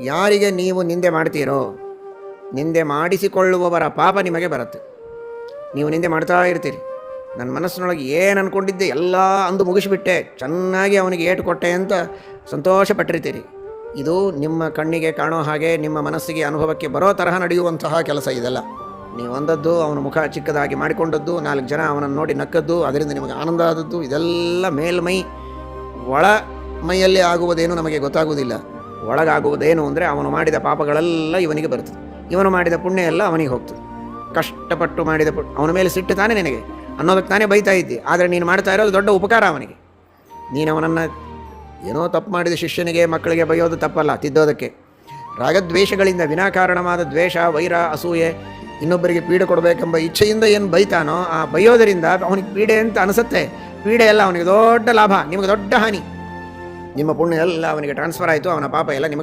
ಯಾರಿಗೆ ನೀವು ನಿಂದೆ ಮಾಡ್ತೀರೋ, ನಿಂದೆ ಮಾಡಿಸಿಕೊಳ್ಳುವವರ ಪಾಪ ನಿಮಗೆ ಬರುತ್ತೆ. ನೀವು ನಿಂದೆ ಮಾಡ್ತಾ ಇರ್ತೀರಿ. ನನ್ನ ಮನಸ್ಸಿನೊಳಗೆ ಏನು ಅಂದ್ಕೊಂಡಿದ್ದೆ ಎಲ್ಲ ಅಂದು ಮುಗಿಸಿಬಿಟ್ಟೆ, ಚೆನ್ನಾಗಿ ಅವನಿಗೆ ಏಟು ಕೊಟ್ಟೆ ಅಂತ ಸಂತೋಷಪಟ್ಟಿರ್ತೀರಿ. ಇದು ನಿಮ್ಮ ಕಣ್ಣಿಗೆ ಕಾಣೋ ಹಾಗೆ ನಿಮ್ಮ ಮನಸ್ಸಿಗೆ ಅನುಭವಕ್ಕೆ ಬರೋ ತರಹ ನಡೆಯುವಂತಹ ಕೆಲಸ ಇದೆಲ್ಲ. ನೀವು ಅಂದದ್ದು, ಅವನ ಮುಖ ಚಿಕ್ಕದಾಗಿ ಮಾಡಿಕೊಂಡದ್ದು, 4 ಜನ ಅವನನ್ನು ನೋಡಿ ನಕ್ಕದ್ದು, ಅದರಿಂದ ನಿಮಗೆ ಆನಂದ ಆದದ್ದು, ಇದೆಲ್ಲ ಮೇಲ್ಮೈ. ಒಳ ಮೈಯಲ್ಲಿ ಆಗುವುದೇನು ನಮಗೆ ಗೊತ್ತಾಗುವುದಿಲ್ಲ. ಒಳಗಾಗುವುದೇನು ಅಂದರೆ ಅವನು ಮಾಡಿದ ಪಾಪಗಳೆಲ್ಲ ಇವನಿಗೆ ಬರ್ತದೆ, ಇವನು ಮಾಡಿದ ಪುಣ್ಯ ಎಲ್ಲ ಅವನಿಗೆ ಹೋಗ್ತದೆ. ಕಷ್ಟಪಟ್ಟು ಮಾಡಿದ ಅವನ ಮೇಲೆ ಸಿಟ್ಟು ತಾನೇ ನಿನಗೆ ಅನ್ನೋದಕ್ಕೆ ತಾನೇ ಬೈತಾ ಇದ್ದಿ. ಆದರೆ ನೀನು ಮಾಡ್ತಾ ಇರೋದು ದೊಡ್ಡ ಉಪಕಾರ ಅವನಿಗೆ. ನೀನು ಅವನನ್ನು ಏನೋ ತಪ್ಪು ಮಾಡಿದ ಶಿಷ್ಯನಿಗೆ ಮಕ್ಕಳಿಗೆ ಬೈಯೋದು ತಪ್ಪಲ್ಲ, ತಿದ್ದೋದಕ್ಕೆ. ರಾಗದ್ವೇಷಗಳಿಂದ ವಿನಾಕಾರಣವಾದ ದ್ವೇಷ, ವೈರ, ಅಸೂಯೆ, ಇನ್ನೊಬ್ಬರಿಗೆ ಪೀಡೆ ಕೊಡಬೇಕೆಂಬ ಇಚ್ಛೆಯಿಂದ ಏನು ಬೈತಾನೋ ಆ ಬೈಯೋದರಿಂದ ಅವನಿಗೆ ಪೀಡೆ ಅಂತ ಅನಿಸುತ್ತೆ. ಪೀಡೆ ಎಲ್ಲ ಅವನಿಗೆ ದೊಡ್ಡ ಲಾಭ, ನಿಮಗೆ ದೊಡ್ಡ ಹಾನಿ. ನಿಮ್ಮ ಪುಣ್ಯ ಎಲ್ಲ ಅವನಿಗೆ ಟ್ರಾನ್ಸ್ಫರ್ ಆಯಿತು, ಅವನ ಪಾಪ ಎಲ್ಲ ನಿಮಗೆ